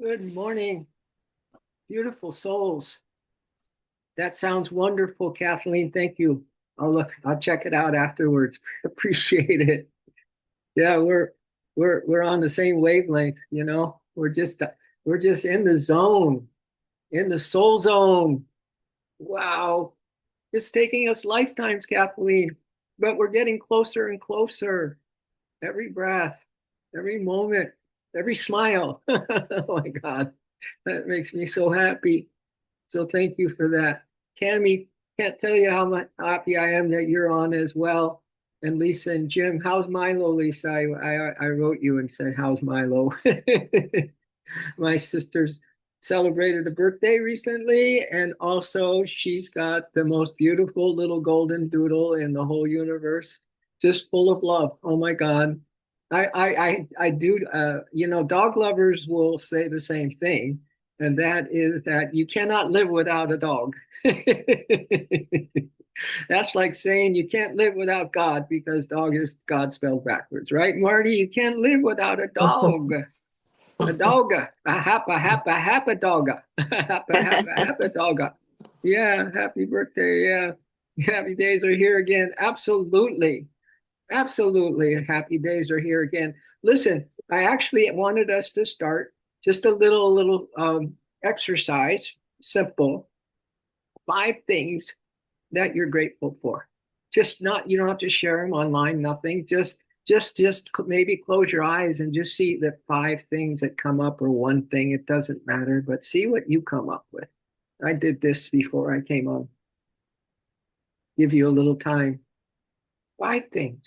Good morning, beautiful souls. That sounds wonderful, Kathleen. Thank you. I'll check it out afterwards. Appreciate it. Yeah, we're on the same wavelength, you know. We're just in the zone, in the soul zone. Wow. It's taking us lifetimes, Kathleen, but we're getting closer and closer. Every breath, every moment, every smile. Oh my God. That makes me so happy. So thank you for that. Cami, can't tell you how much happy I am that you're on as well. And Lisa and Jim, how's Milo, Lisa? I wrote you and said, how's Milo? My sister's celebrated a birthday recently, and also she's got the most beautiful little golden doodle in the whole universe, just full of love. Oh my God. I do, dog lovers will say the same thing, and that is that you cannot live without a dog. That's like saying you can't live without God because dog is God spelled backwards, right, Marty? You can't live without a dog. A dogga, a happy dogga, happy dogga. Yeah, happy birthday. Yeah, happy days are here again. Absolutely. Absolutely. Happy days are here again. Listen, I actually wanted us to start just a little exercise, simple, 5 things that you're grateful for. Just not, you don't have to share them online, nothing. Just maybe close your eyes and just see the 5 things that come up, or one thing. It doesn't matter, but see what you come up with. I did this before I came on. Give you a little time. 5 things.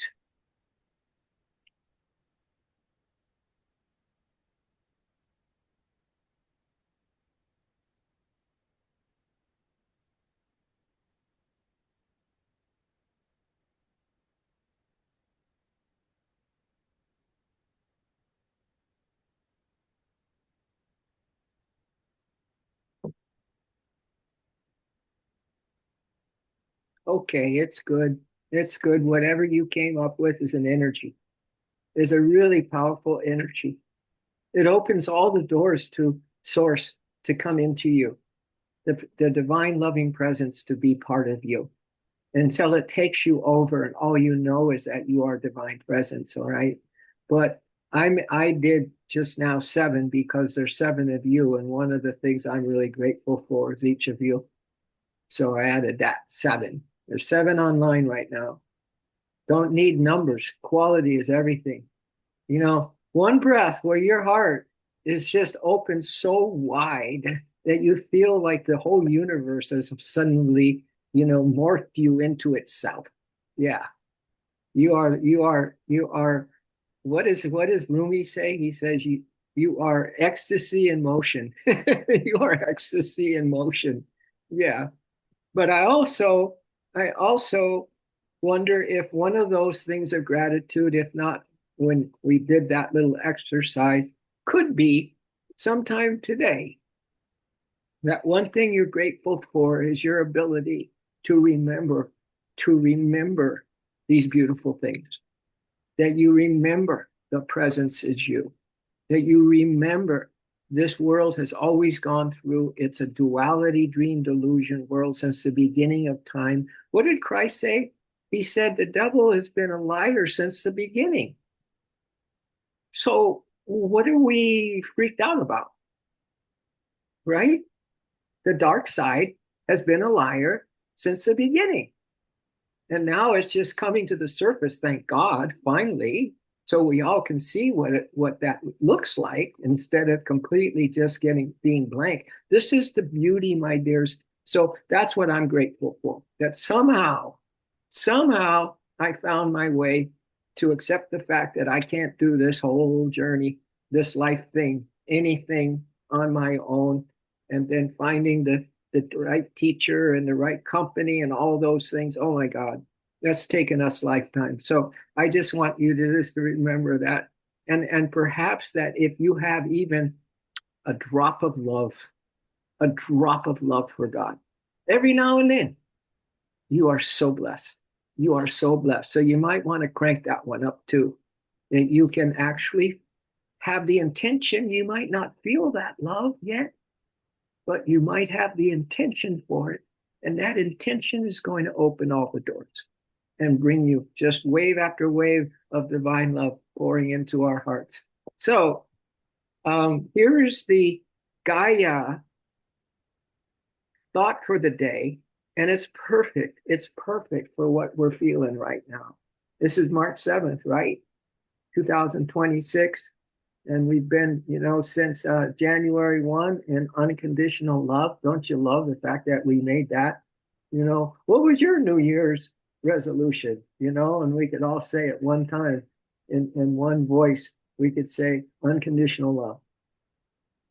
Okay, it's good. It's good. Whatever you came up with is an energy. Is a really powerful energy. It opens all the doors to source to come into you, the divine loving presence to be part of you until it takes you over and all you know is that you are divine presence, all right? But I did just now 7 because there's 7 of you, and one of the things I'm really grateful for is each of you. So I added that 7. There's 7 online right now. Don't need numbers. Quality is everything. You know, one breath where your heart is just open so wide that you feel like the whole universe has suddenly, morphed you into itself. Yeah. You are, what does Rumi say? He says you are ecstasy in motion. You are ecstasy in motion. Yeah. But I also wonder if one of those things of gratitude, if not when we did that little exercise, could be sometime today. That one thing you're grateful for is your ability to remember these beautiful things. That you remember the presence is you. That you remember this world has always gone through, it's a duality dream delusion world since the beginning of time. What did Christ say? He said the devil has been a liar since the beginning. So what are we freaked out about? Right? The dark side has been a liar since the beginning. And now it's just coming to the surface, thank God, finally, so we all can see what that looks like instead of completely just being blank. This is the beauty, my dears. So that's what I'm grateful for. That somehow I found my way to accept the fact that I can't do this whole journey, this life thing, anything on my own, and then finding the right teacher and the right company and all those things. Oh my God, that's taken us lifetime. So I just want you to just remember that. And perhaps that if you have even a drop of love, a drop of love for God, every now and then, you are so blessed. You are so blessed. So you might want to crank that one up too. That you can actually have the intention. You might not feel that love yet, but you might have the intention for it. And that intention is going to open all the doors and bring you just wave after wave of divine love pouring into our hearts. So here is the Gaia thought for the day, and it's perfect. It's perfect for what we're feeling right now. This is March 7th, right? 2026. And we've been, since January 1 in unconditional love. Don't you love the fact that we made that? What was your New Year's resolution? And we could all say at one time in one voice, we could say unconditional love.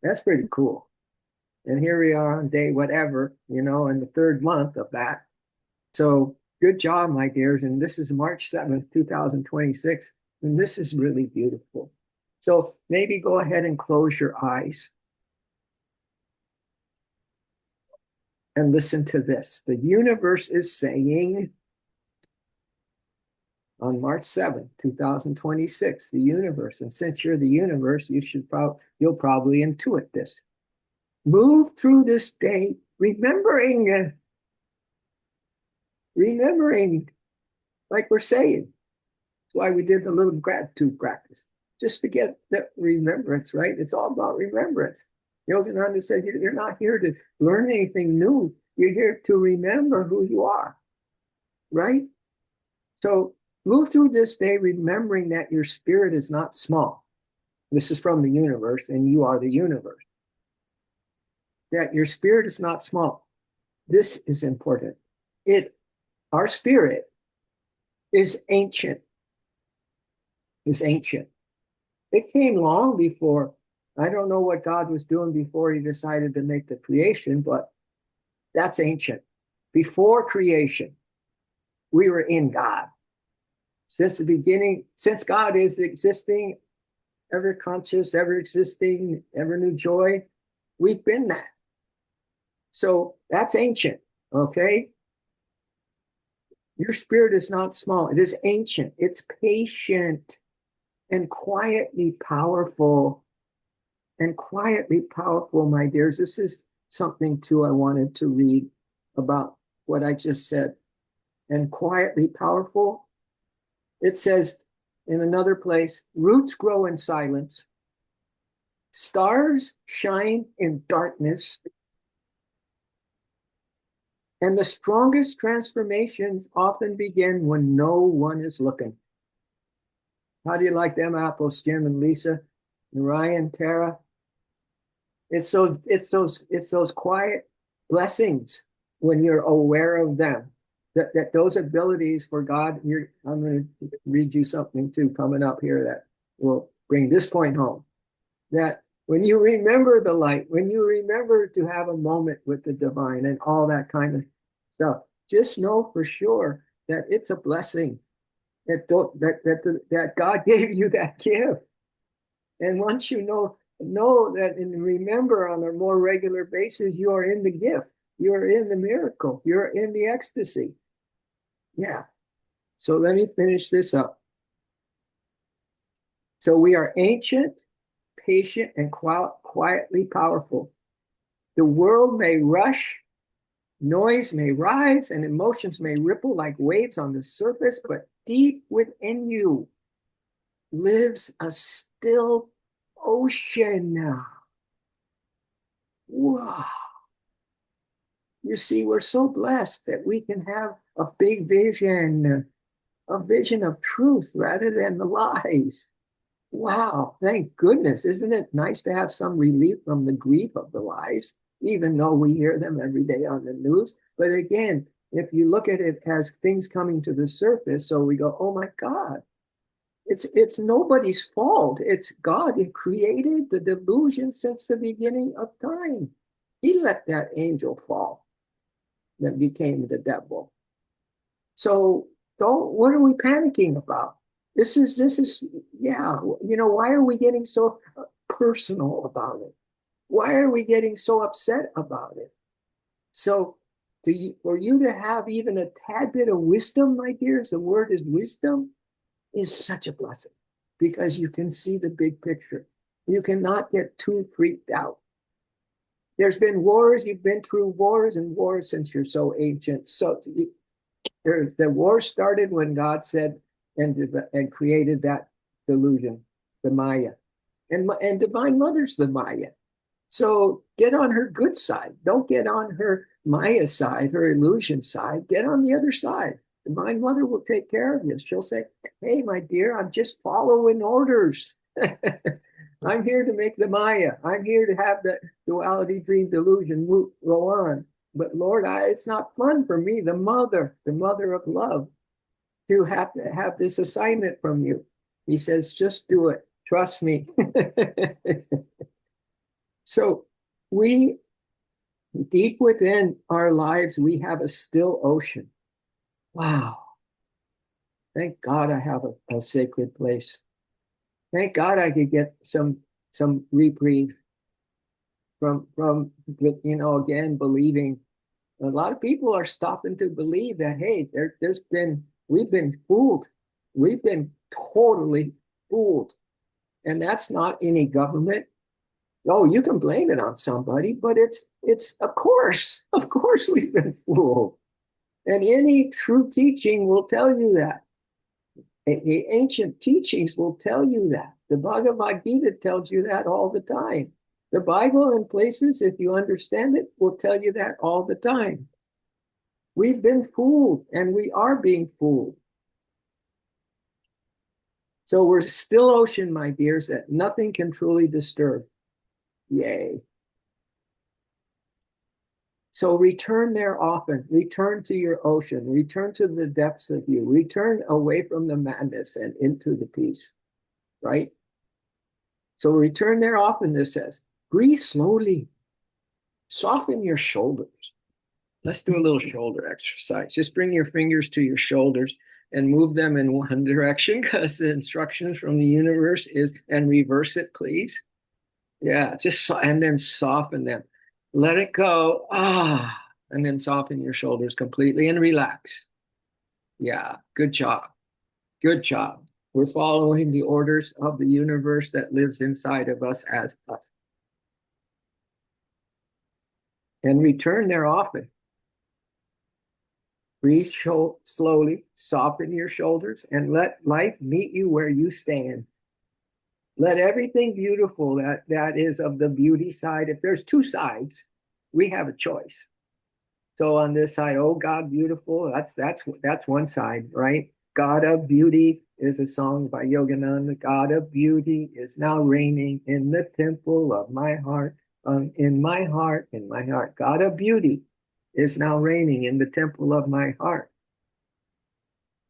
That's pretty cool. And here we are on day whatever, in the third month of that. So good job, my dears. And this is March 7th, 2026. And this is really beautiful. So maybe go ahead and close your eyes and listen to this. The universe is saying on March 7th, 2026, the universe, and since you're the universe, you'll probably intuit this. Move through this day remembering, like we're saying. That's why we did the little gratitude practice, just to get that remembrance, right? It's all about remembrance. Yogananda said, you're not here to learn anything new. You're here to remember who you are, right? So move through this day remembering that your spirit is not small. This is from the universe, and you are the universe. That your spirit is not small. This is important. Our spirit is ancient. Is ancient. It came long before. I don't know what God was doing before he decided to make the creation, but that's ancient. Before creation, we were in God. Since the beginning, since God is existing, ever conscious, ever existing, ever new joy, we've been that. So that's ancient, okay? Your spirit is not small. It is ancient. It's patient and quietly powerful. And quietly powerful, my dears. This is something, too, I wanted to read about what I just said. And quietly powerful. It says in another place, roots grow in silence. Stars shine in darkness. And the strongest transformations often begin when no one is looking. How do you like them apples, Jim and Lisa, and Ryan, Tara? It's those quiet blessings when you're aware of them. That those abilities for God. I'm going to read you something too coming up here that will bring this point home. That when you remember the light, when you remember to have a moment with the divine and all that kind of stuff, just know for sure that it's a blessing that God gave you that gift. And once you know that and remember on a more regular basis, you are in the gift, you're in the miracle, you're in the ecstasy. Yeah. So let me finish this up. So we are ancient, patient, and quietly powerful. The world may rush, noise may rise, and emotions may ripple like waves on the surface, but deep within you lives a still ocean. Wow. You see, we're so blessed that we can have a big vision, a vision of truth rather than the lies. Wow, thank goodness. Isn't it nice to have some relief from the grief of the lies, even though we hear them every day on the news? But again, if you look at it as things coming to the surface, so we go, oh my God, it's nobody's fault. It's God. He created the delusion since the beginning of time. He let that angel fall that became the devil. So what are we panicking about? This is, yeah, why are we getting so personal about it? Why are we getting so upset about it? So for you to have even a tad bit of wisdom, my dears, the word is wisdom, is such a blessing because you can see the big picture. You cannot get too freaked out. There's been wars, you've been through wars and wars since you're so ancient. So the war started when God said and created that delusion, the Maya. And Divine Mother's the Maya. So get on her good side. Don't get on her Maya side, her illusion side. Get on the other side. Divine Mother will take care of you. She'll say, hey, my dear, I'm just following orders. I'm here to make the Maya. I'm here to have the duality dream delusion go on. But Lord, it's not fun for me, the mother of love, to have this assignment from you. He says, just do it. Trust me. So we, deep within our lives, we have a still ocean. Wow. Thank God I have a sacred place. Thank God I could get some reprieve from again, believing. A lot of people are stopping to believe that, hey, we've been fooled. We've been totally fooled. And that's not any government. Oh, you can blame it on somebody, but it's of course we've been fooled. And any true teaching will tell you that. The ancient teachings will tell you that. The Bhagavad Gita tells you that all the time. The Bible in places, if you understand it, will tell you that all the time. We've been fooled, and we are being fooled. So we're still ocean, my dears, that nothing can truly disturb. Yay. So return there often. Return to your ocean. Return to the depths of you. Return away from the madness and into the peace, right? So return there often, this says. Breathe slowly. Soften your shoulders. Let's do a little shoulder exercise. Just bring your fingers to your shoulders and move them in one direction, because the instructions from the universe is, and reverse it, please. Yeah, and then soften them. Let it go. And then soften your shoulders completely and relax. Yeah, good job. Good job. We're following the orders of the universe that lives inside of us as us. And return there often. Breathe slowly, soften your shoulders, and let life meet you where you stand. Let everything beautiful that is of the beauty side, if there's two sides, we have a choice. So on this side, oh God, beautiful, that's one side, right? God of beauty is a song by Yogananda. The God of beauty is now reigning in the temple of my heart, in my heart, in my heart. God of beauty is now reigning in the temple of my heart.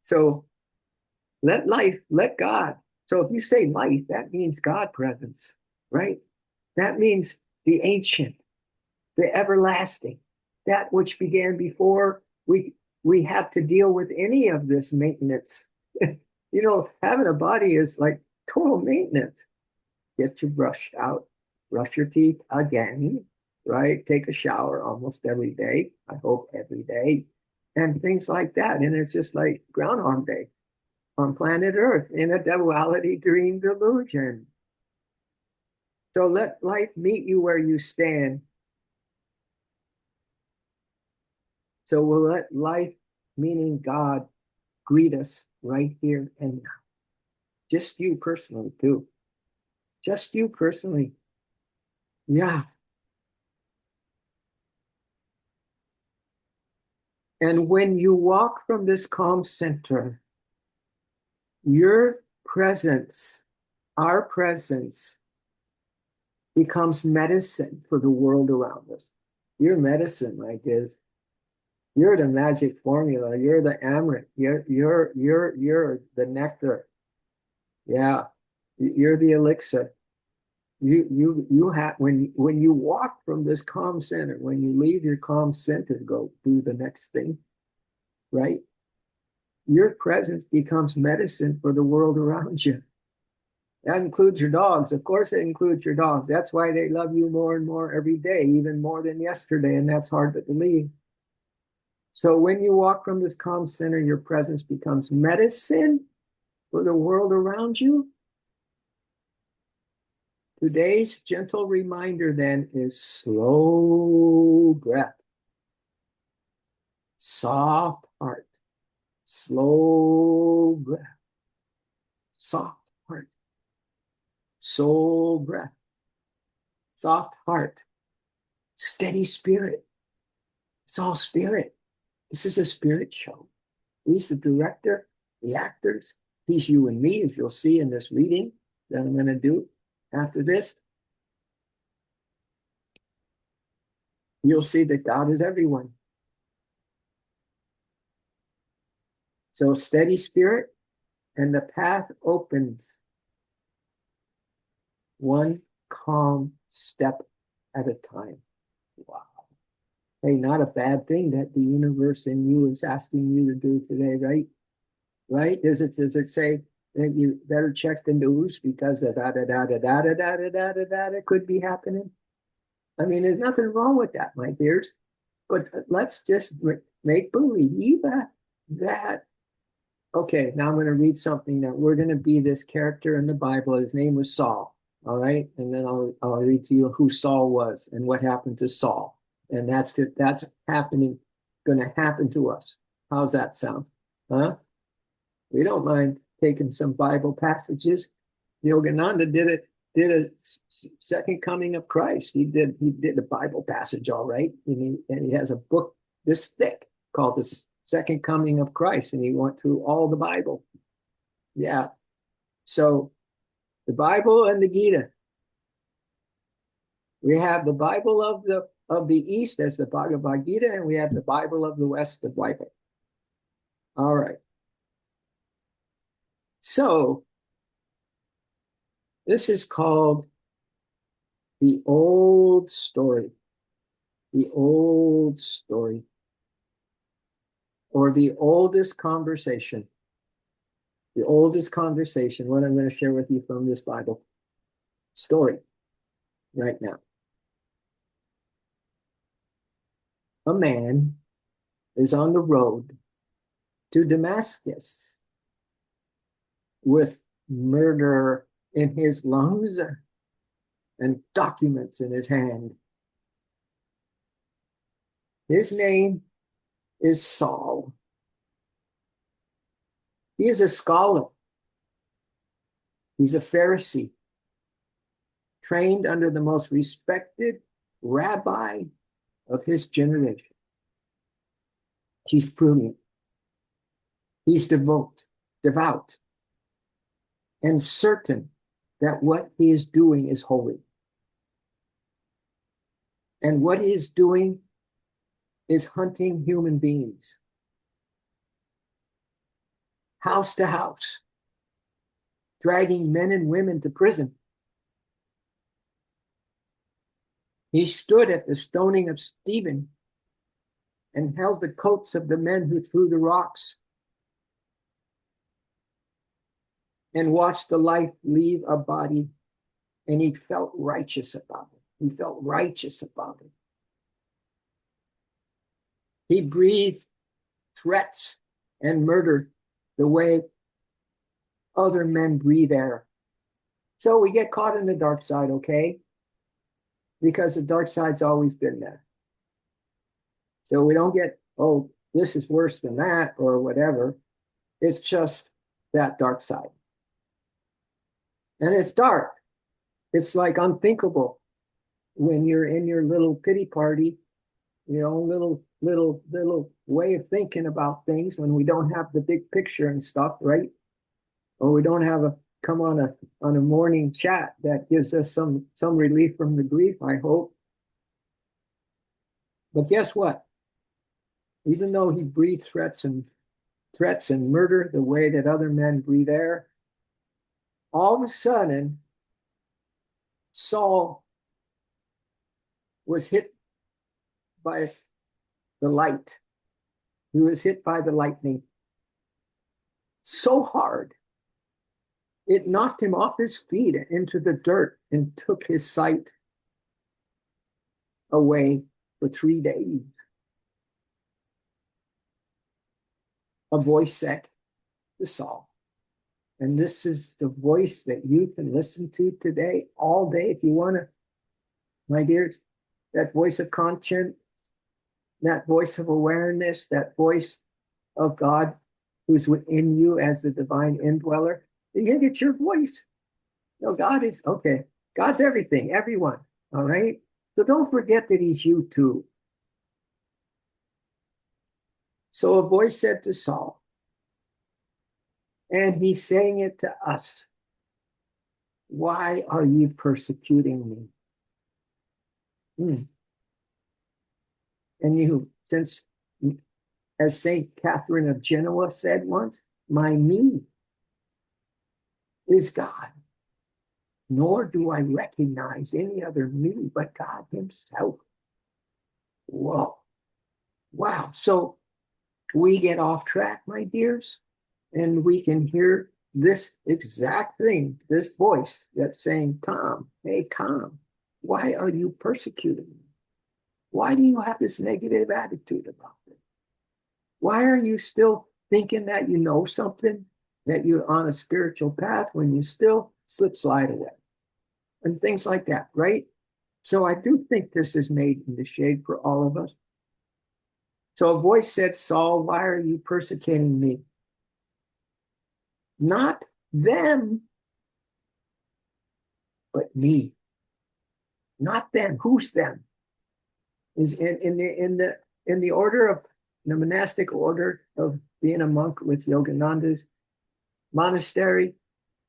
So let life, let God. So if you say life, that means God presence, right? That means the ancient, the everlasting, that which began before we had to deal with any of this maintenance. Having a body is like total maintenance. Get your brush out, brush your teeth again, right? Take a shower almost every day. I hope every day, and things like that. And it's just like Groundhog Day on planet Earth in a duality dream delusion. So let life meet you where you stand. So we'll let life, meaning God, greet us right here and now. Just you personally, too. Just you personally. Yeah. And when you walk from this calm center, your presence, our presence, becomes medicine for the world around us. You're medicine, my dears. You're the magic formula. You're the amrit. You're the nectar. Yeah, you're the elixir. You have when you walk from this calm center, when you leave your calm center to go do the next thing, right? Your presence becomes medicine for the world around you. That includes your dogs. Of course, it includes your dogs. That's why they love you more and more every day, even more than yesterday, and that's hard to believe. So when you walk from this calm center, your presence becomes medicine for the world around you. Today's gentle reminder then is slow breath, soft heart, slow breath, soft heart, soul breath, soft heart, steady spirit. It's all spirit. This is a spirit show. He's the director, the actors. He's you and me, as you'll see in this reading that I'm going to do after this. You'll see that God is everyone. So steady spirit, and the path opens one calm step at a time. Wow. Hey, not a bad thing that the universe in you is asking you to do today, right? Right? Does it say that you better check the news because of that could be happening? I mean, there's nothing wrong with that, my dears. But let's just make believe that. Okay, now I'm going to read something that we're going to be this character in the Bible. His name was Saul. All right, and then I'll read to you who Saul was and what happened to Saul, and that's happening, going to happen to us. How's that sound? Huh? We don't mind taking some Bible passages. Yogananda did a second coming of Christ. He did a Bible passage, all right, and he has a book this thick called the Second Coming of Christ, and he went through all the Bible. Yeah, so the Bible and the Gita. We have the Bible of the East as the Bhagavad Gita, and we have the Bible of the West, the Bible. All right. So this is called the old story. The old story. Or the oldest conversation. The oldest conversation, what I'm going to share with you from this Bible story right now. A man is on the road to Damascus with murder in his lungs and documents in his hand. His name is Saul. He is a scholar. He's a Pharisee, trained under the most respected rabbi of his generation. He's brilliant. He's devout, and certain that what he is doing is holy. And what he is doing is hunting human beings, house to house, dragging men and women to prison. He stood at the stoning of Stephen and held the coats of the men who threw the rocks and watched the life leave a body, and he felt righteous about it. He felt righteous about it. He breathed threats and murder the way other men breathe air. So we get caught in the dark side, okay? Because the dark side's always been there. So we don't get, oh, this is worse than that or whatever. It's just that dark side. And it's dark. It's like unthinkable when you're in your little pity party, you know, little way of thinking about things when we don't have the big picture and stuff, right? Or we don't have come on a morning chat that gives us some relief from the grief, I hope. But guess what? Even though he breathed threats and murder the way that other men breathe air, all of a sudden, Saul was hit by the light. He was hit by the lightning so hard, it knocked him off his feet into the dirt and took his sight away for 3 days. A voice said to Saul, And this is the voice that you can listen to today, all day, if you want to, my dears. That voice of conscience, that voice of awareness, that voice of God who's within you as the divine indweller. You can get your voice. No, God is, okay, God's everything, everyone, all right? So don't forget that he's you too. So a voice said to Saul, and he's saying it to us, why are you persecuting me? And you, since, as St. Catherine of Genoa said once, my me is God, nor do I recognize any other me but God himself. Whoa. Wow. So we get off track, my dears, and we can hear this exact thing, this voice that's saying, Tom, hey, Tom, why are you persecuting me? Why do you have this negative attitude about it? Why are you still thinking that you know something, that you're on a spiritual path when you still slip slide away? And things like that, right? So I do think this is made in the shade for all of us. So a voice said, Saul, why are you persecuting me? Not them, but me. Not them. Who's them? Is in the order of the monastic order of being a monk with Yogananda's monastery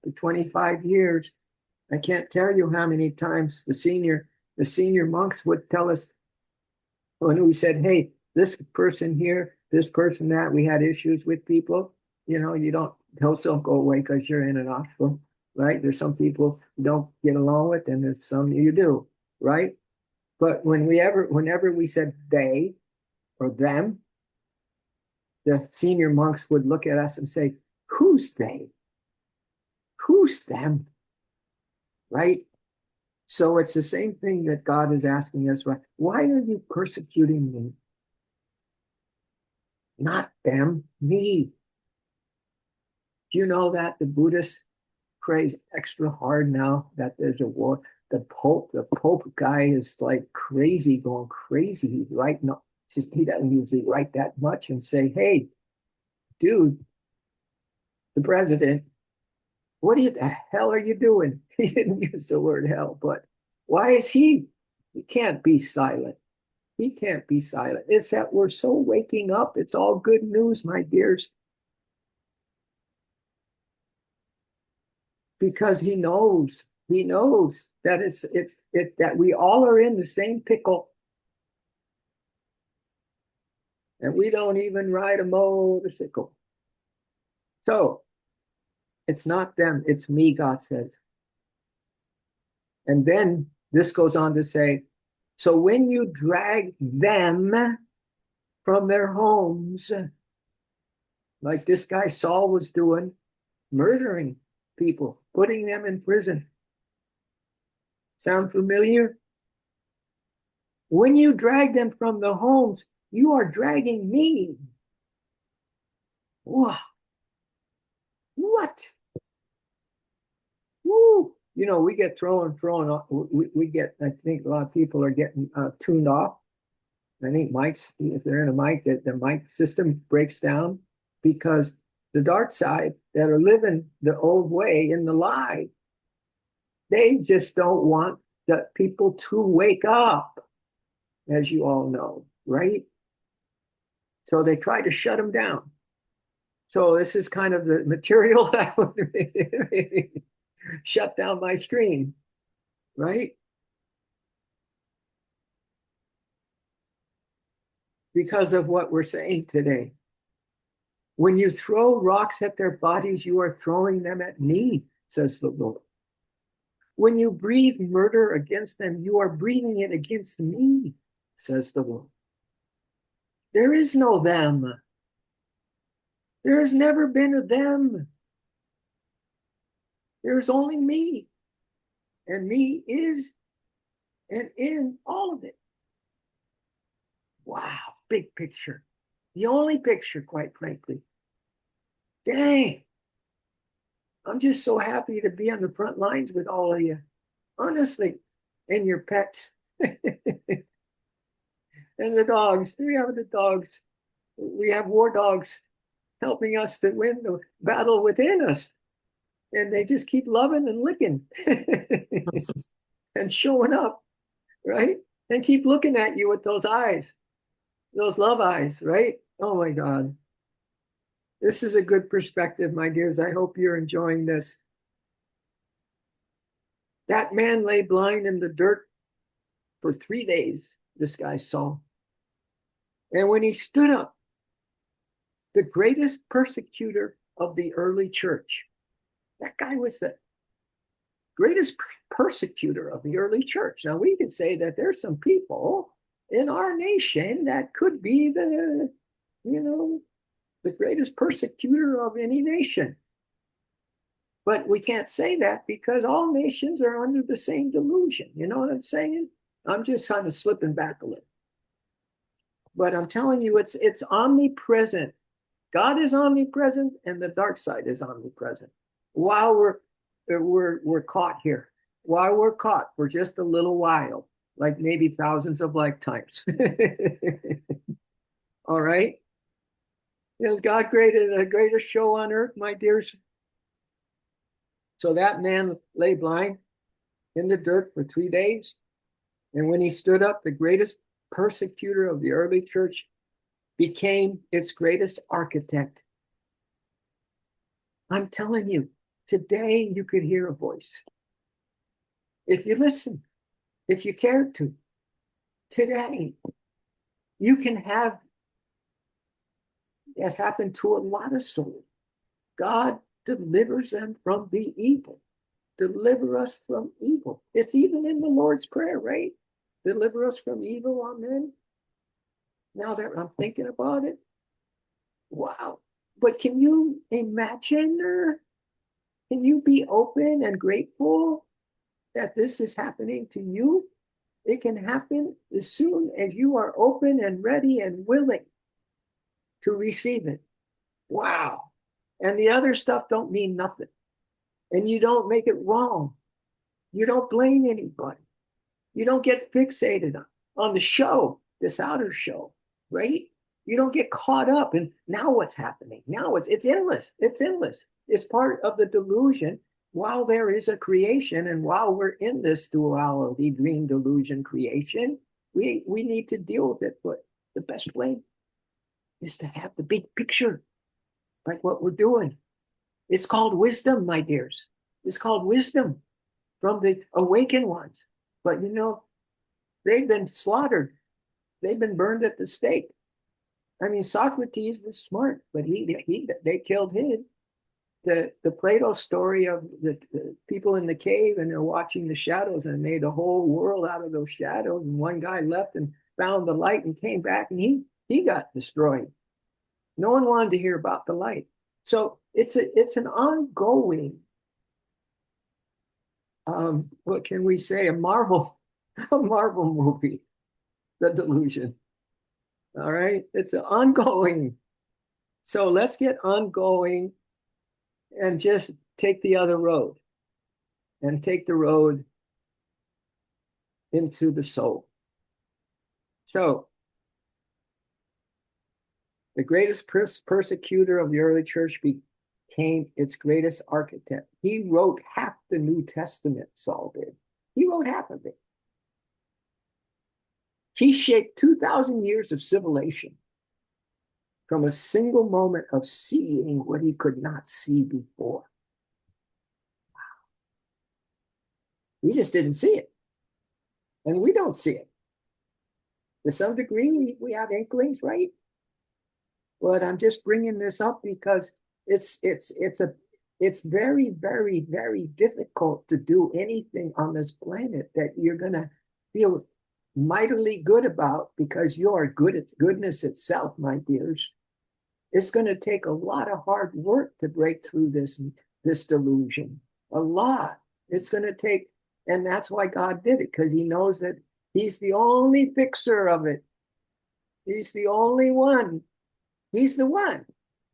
for 25 years. I can't tell you how many times the senior monks would tell us when we said, hey, this person here, this person that, we had issues with people, you don't go away because you're in an ashram, right? There's some people you don't get along with, and there's some you do, right? But whenever we said they or them, the senior monks would look at us and say, who's they? Who's them? Right? So it's the same thing that God is asking us, right? Why are you persecuting me? Not them, me. Do you know that the Buddhists pray extra hard now that there's a war? The Pope guy is like crazy, going crazy. He's writing, he doesn't usually write that much and say, hey, dude, the president, what the hell are you doing? He didn't use the word hell, but why is he can't be silent. He can't be silent. It's that we're so waking up. It's all good news, my dears. Because he knows that that we all are in the same pickle. And we don't even ride a motorcycle. So it's not them, it's me, God says. And then this goes on to say, so when you drag them from their homes, like this guy Saul was doing, murdering people, putting them in prison. Sound familiar? When you drag them from the homes, you are dragging me. Wow. What? Woo. We get thrown off. We get, I think a lot of people are getting tuned off. I think mics, if they're in a mic, the mic system breaks down because the dark side that are living the old way in the lie, they just don't want the people to wake up, as you all know, right? So they try to shut them down. So this is kind of the material that would shut down my screen, right? Because of what we're saying today. When you throw rocks at their bodies, you are throwing them at me, says the Lord. When you breathe murder against them, you are breathing it against me, says the Lord. There is no them. There has never been a them. There's only me. And me is and in all of it. Wow, big picture. The only picture, quite frankly. Dang. I'm just so happy to be on the front lines with all of you, honestly, and your pets and the dogs. We have the dogs. We have war dogs helping us to win the battle within us. And they just keep loving and licking and showing up, right? And keep looking at you with those eyes, those love eyes, right? Oh my God. This is a good perspective, my dears. I hope you're enjoying this. That man lay blind in the dirt for 3 days, this guy Saul. And when he stood up, the greatest persecutor of the early church, that guy was the greatest persecutor of the early church. Now, we could say that there's some people in our nation that could be the greatest persecutor of any nation. But we can't say that because all nations are under the same delusion. You know what I'm saying? I'm just kind of slipping back a little. But I'm telling you, it's omnipresent. God is omnipresent and the dark side is omnipresent. While we're caught here, while we're caught for just a little while, like maybe thousands of lifetimes. All right? Is God created the greatest show on earth, my dears? So that man lay blind in the dirt for 3 days. And when he stood up, the greatest persecutor of the early church became its greatest architect. I'm telling you, today you could hear a voice. If you listen, if you cared to, today you can have that happen to a lot of souls. God delivers them from the evil. Deliver us from evil. It's even in the Lord's Prayer, right? Deliver us from evil, amen. Now that I'm thinking about it, wow. But can you imagine, can you be open and grateful that this is happening to you? It can happen as soon as you are open and ready and willing to receive it. Wow. And the other stuff don't mean nothing. And you don't make it wrong. You don't blame anybody. You don't get fixated on the show, this outer show, right? You don't get caught up in now what's happening. Now it's endless. It's endless. It's part of the delusion while there is a creation and while we're in this duality, dream, delusion, creation, we need to deal with it. But the best way is to have the big picture, like what we're doing. It's called wisdom, my dears. It's called wisdom from the awakened ones. But they've been slaughtered. They've been burned at the stake. I mean, Socrates was smart, but they killed him. The Plato story of the people in the cave and they're watching the shadows and made a whole world out of those shadows. And one guy left and found the light and came back and he got destroyed. No one wanted to hear about the light. So it's an ongoing, what can we say, a Marvel movie, The Delusion. All right, it's an ongoing. So let's get ongoing and just take the other road and take the road into the soul. So the greatest persecutor of the early church became its greatest architect. He wrote half the New Testament, Saul did. He wrote half of it. He shaped 2,000 years of civilization from a single moment of seeing what he could not see before. Wow. He just didn't see it. And we don't see it. To some degree, we have inklings, right? But I'm just bringing this up because it's very, very, very difficult to do anything on this planet that you're going to feel mightily good about because you are good at goodness itself, my dears. It's going to take a lot of hard work to break through this delusion. A lot. It's going to take, and that's why God did it, because he knows that he's the only fixer of it. He's the only one. He's the one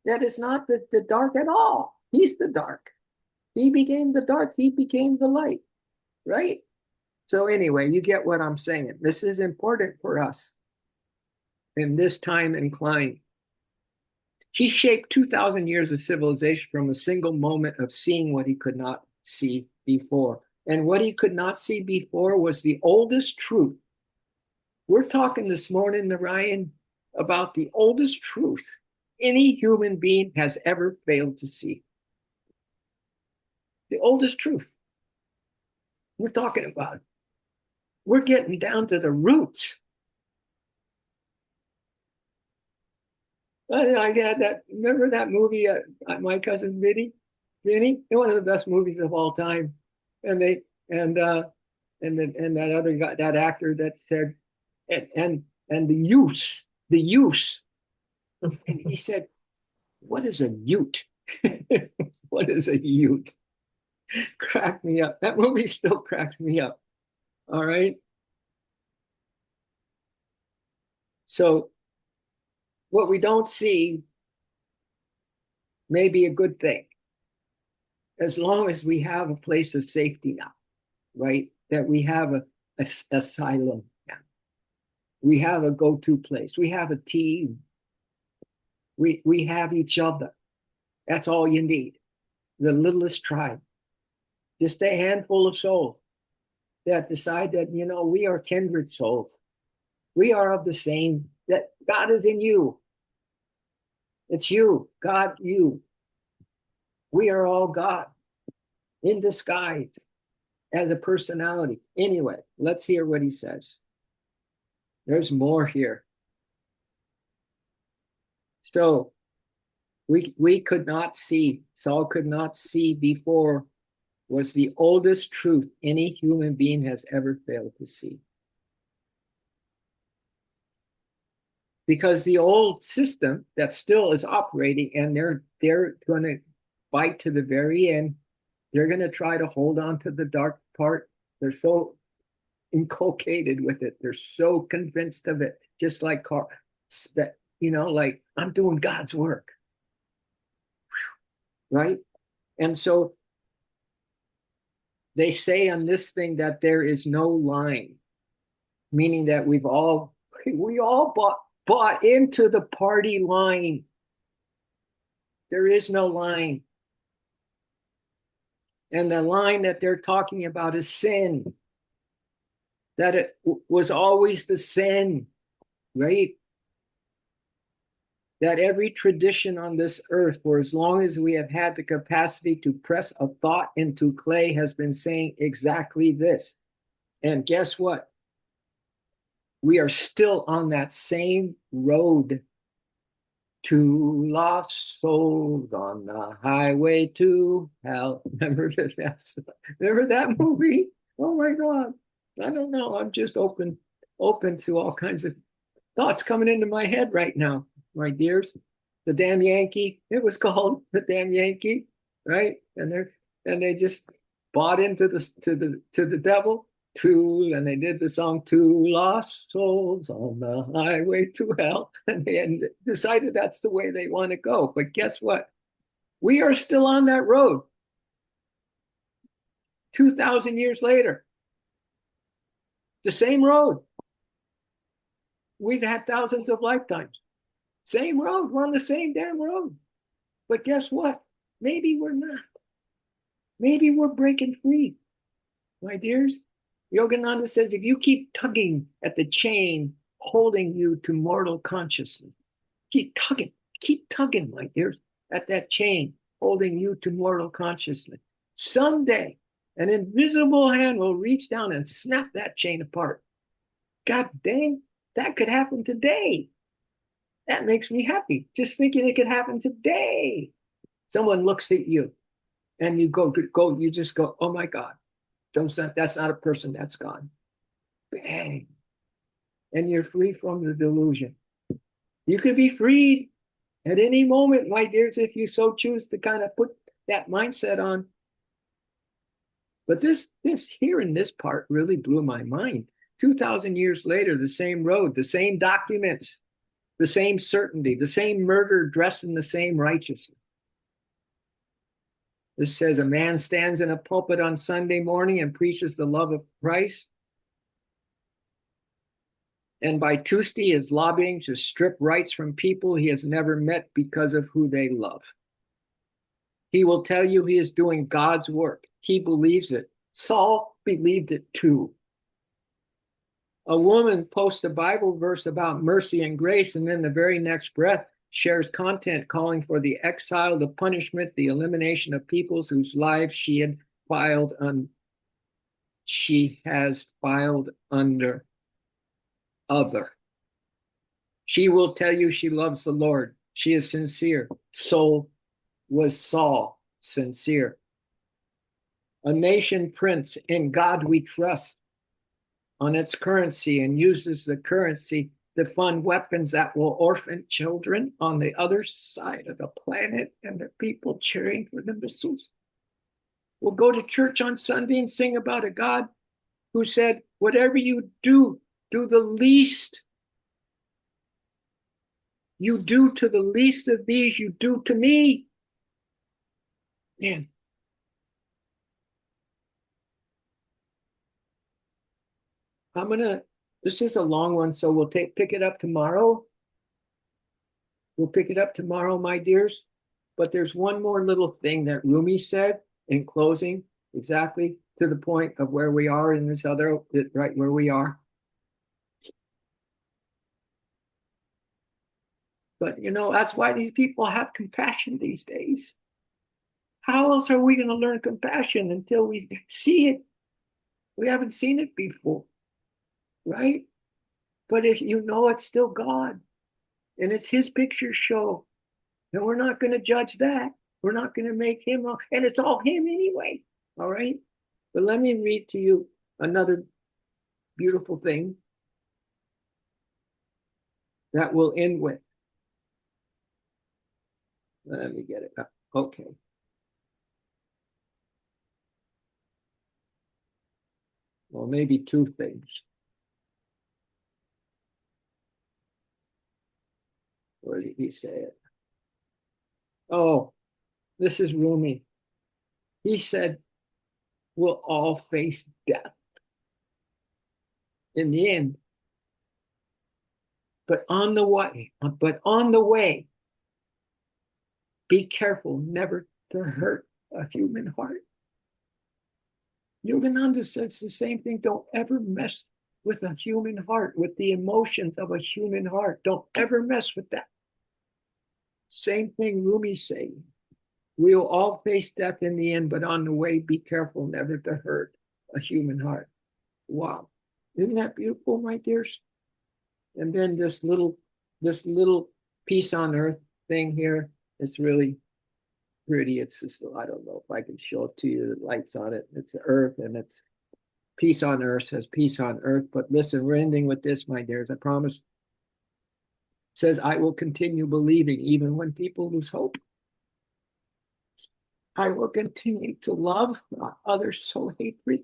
that is not the dark at all. He's the dark. He became the dark. He became the light, right? So anyway, you get what I'm saying. This is important for us in this time and climate. He shaped 2,000 years of civilization from a single moment of seeing what he could not see before. And what he could not see before was the oldest truth. We're talking this morning, Narayan, about the oldest truth any human being has ever failed to see. The oldest truth. We're talking about. We're getting down to the roots. I had that. Remember that movie, My Cousin Vinny, one of the best movies of all time. And they and that other guy, that actor that said, and the use, and he said, "What is a ute? What is a ute?" Cracked me up. That movie still cracks me up. All right. So what we don't see may be a good thing, as long as we have a place of safety now, right? That we have a asylum now. We have a go-to place. We have a team. We have each other. That's all you need. The littlest tribe, just a handful of souls that decide that, we are kindred souls. We are of the same, that God is in you. It's you, God, you. We are all God in disguise as a personality. Anyway, let's hear what he says. There's more here. So we could not see, Saul could not see before, was the oldest truth any human being has ever failed to see. Because the old system that still is operating, and they're going to fight to the very end. They're going to try to hold on to the dark part. They're so inculcated with it. They're so convinced of it, just like Carl, that, like, I'm doing God's work. Right? And so they say on this thing that there is no line, meaning that we all bought into the party line. There is no line. And the line that they're talking about is sin. That it was always the sin, right? That every tradition on this earth, for as long as we have had the capacity to press a thought into clay, has been saying exactly this. And guess what? We are still on that same road. Two lost souls on the highway to hell. Remember that movie? Oh my God. I don't know. I'm just open to all kinds of thoughts coming into my head right now, my dears. The Damn Yankee. It was called The Damn Yankee, right? And they just bought into the devil. And they did the song Two Lost Souls on the Highway to Hell, and they decided that's the way they want to go. But guess what? We are still on that road 2,000 years later. The same road. We've had thousands of lifetimes. Same road. We're on the same damn road. But guess what? Maybe we're not. Maybe we're breaking free, my dears. Yogananda says, if you keep tugging at the chain holding you to mortal consciousness, keep tugging, my dears, at that chain holding you to mortal consciousness. Someday, an invisible hand will reach down and snap that chain apart. God dang, that could happen today. That makes me happy. Just thinking it could happen today. Someone looks at you and you you just go, oh my God. That's not a person, that's God. Bang. And you're free from the delusion. You could be freed at any moment, my dears, if you so choose to kind of put that mindset on. But this here in this part really blew my mind. 2,000 years later, the same road, the same documents, the same certainty, the same murder dressed in the same righteousness. This says a man stands in a pulpit on Sunday morning and preaches the love of Christ, and by Tuesday is lobbying to strip rights from people he has never met because of who they love. He will tell you he is doing God's work. He believes it. Saul believed it too. A woman posts a Bible verse about mercy and grace, and then the very next breath shares content calling for the exile, the punishment, the elimination of peoples whose lives she has filed under other. She will tell you she loves the Lord. She is sincere. So was Saul sincere. A nation prints, in God we trust, on its currency and uses the currency to fund weapons that will orphan children on the other side of the planet, and the people cheering for the missiles will go to church on Sunday and sing about a God who said, whatever you do, do the least you do to the least of these, you do to me. Man. This is a long one, so we'll pick it up tomorrow. We'll pick it up tomorrow, my dears. But there's one more little thing that Rumi said in closing, exactly to the point of where we are in this other, right where we are. But, that's why these people have compassion these days. How else are we going to learn compassion until we see it? We haven't seen it before, right? But if it's still God, and it's his picture show, and we're not going to judge that. We're not going to make him, and it's all him anyway, all right? But let me read to you another beautiful thing that we'll end with. Let me get it up. Okay. Well, maybe two things. Where did he say it? Oh, this is Rumi. He said, we'll all face death in the end. But on the way, be careful never to hurt a human heart. Yogananda says the same thing. Don't ever mess with a human heart, with the emotions of a human heart. Don't ever mess with that. Same thing Rumi's saying. We'll all face death in the end, but on the way, be careful never to hurt a human heart. Wow. Isn't that beautiful, my dears? And then this little peace on earth thing here is really pretty. It's just, I don't know if I can show it to you, the lights on it. It's the earth, and it's peace on earth, says peace on earth. But listen, we're ending with this, my dears, I promise. It says, I will continue believing even when people lose hope. I will continue to love others so hatefully.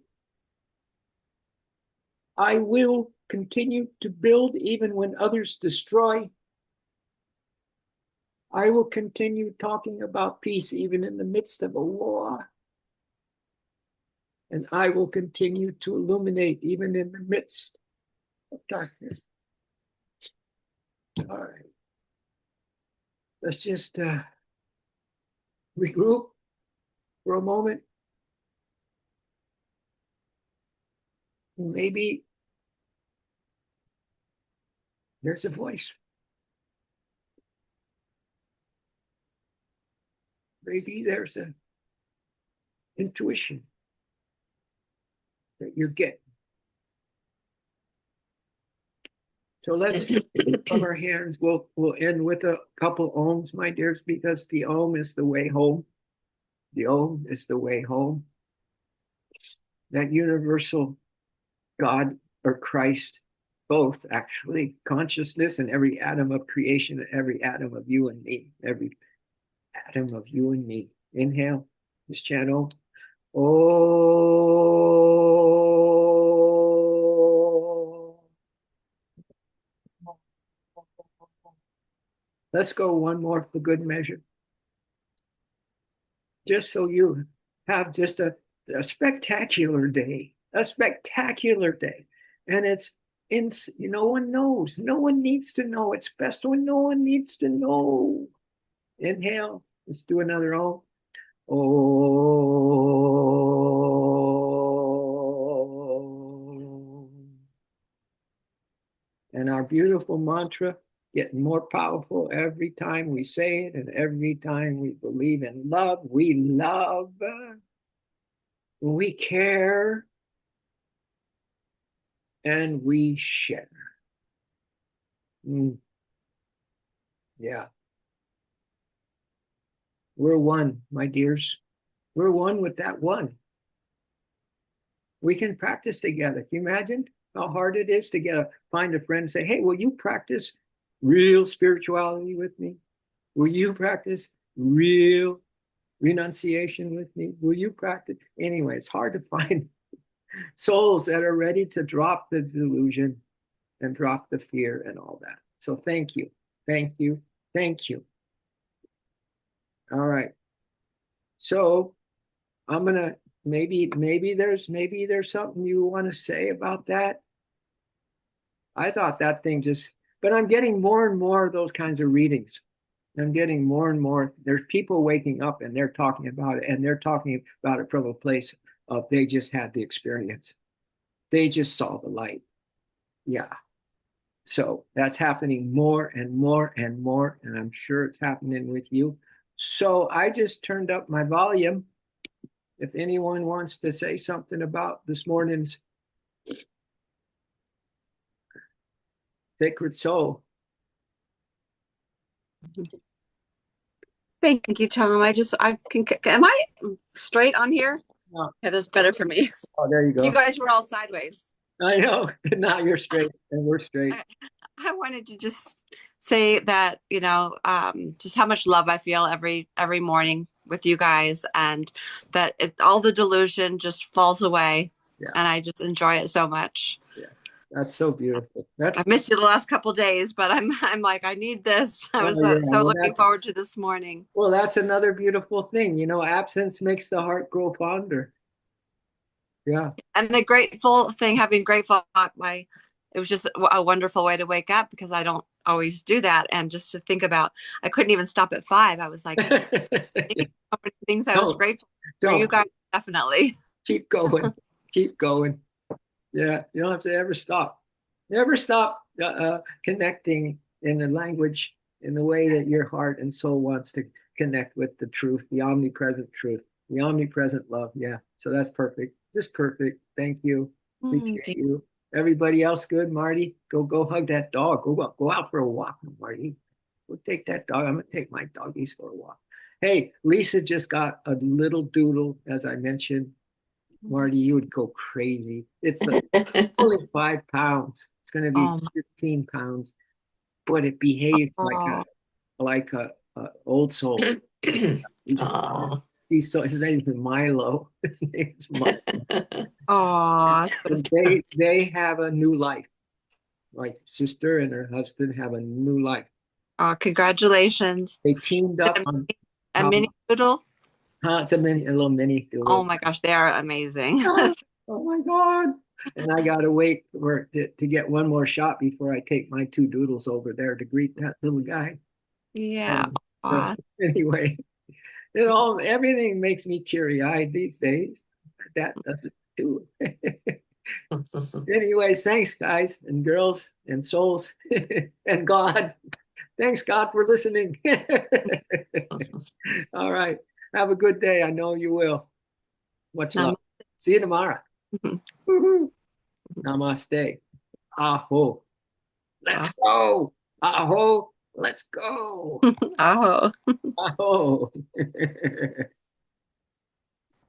I will continue to build even when others destroy. I will continue talking about peace even in the midst of a war. And I will continue to illuminate even in the midst of darkness. All right. Let's just regroup for a moment. Maybe there's a voice. Maybe there's an intuition that you're getting. So let's from our hands. We'll end with a couple ohms, my dears, because the ohm is the way home. The ohm is the way home. That universal God or Christ, both actually, consciousness and every atom of creation, every atom of you and me, every atom of you and me. Inhale this channel. Oh. Let's go one more for good measure. just so you have just a spectacular day, a spectacular day. And it's in, no one knows. No one needs to know. It's best when no one needs to know. Inhale. Let's do another O. Oh. And our beautiful mantra getting more powerful every time we say it and every time we believe in love. We love, we care, and we share. Mm, yeah. We're one, my dears. We're one with that one. We can practice together. Can you imagine how hard it is to find a friend and say, hey, will you practice real spirituality with me? Will you practice real renunciation with me? Will you practice? Anyway, it's hard to find souls that are ready to drop the delusion and drop the fear and all that. So thank you. Thank you. Thank you. All right. So I'm gonna maybe there's something you want to say about that. I thought that thing just, but I'm getting more and more of those kinds of readings. I'm getting more and more. There's people waking up and they're talking about it, and they're talking about it from a place of they just had the experience. They just saw the light. Yeah. So that's happening more and more and more, and I'm sure it's happening with you. So I just turned up my volume. If anyone wants to say something about this morning's Sacred Soul. Thank you, Tom. I can, am I straight on here? Oh, Yeah, that's better for me. oh, there you You go. guys were all sideways. I know. Now you're straight and we're straight. I wanted to just say that, just how much love I feel every morning with you guys, and that all the delusion just falls away, Yeah. and I just enjoy it so much. Yeah. That's so beautiful. That's I've missed you the last couple days, but I'm like, I need this. I oh was yeah. so looking forward to this morning. Well, that's another beautiful thing. Absence makes the heart grow fonder. Yeah. And the grateful thing, having grateful, it was just a wonderful way to wake up, because I don't always do that. And just to think about, I couldn't even stop at 5. I was like, so many things I was Don't, grateful for you don't guys, definitely. keep going. Keep going. Yeah. You don't have to ever stop. Never stop connecting in the language, in the way that your heart and soul wants to connect with the truth, the omnipresent truth, the omnipresent love. Yeah. So that's perfect. Just perfect. Thank you. Appreciate Thank you. Everybody else good, Marty? Go hug that dog. Go out for a walk, Marty. Go take that dog. I'm gonna take my doggies for a walk. Hey, Lisa just got a little doodle, as I mentioned. Marty, you would go crazy. It's like only 5 pounds. It's going to be oh, 15 pounds, but it behaves oh, like a old soul. He's, Oh. he's so his name is Milo. His name is Milo. oh, that's so And they have a new life. My sister and her husband have a new life. oh, congratulations. They teamed up on A how mini doodle. it's a little mini Oh doodle. my gosh, they are amazing. Oh my God. And I gotta wait for to get one more shot before I take my two doodles over there to greet that little guy. Yeah. So Aw. anyway, everything makes me teary-eyed these days. That does it too. Anyways, thanks guys and girls and souls and God. Thanks God for listening. All right. Have a good day. I know you will. Much love. See you tomorrow. Woo-hoo. Namaste. Aho. Let's go. Aho. Let's go. Oh. Aho.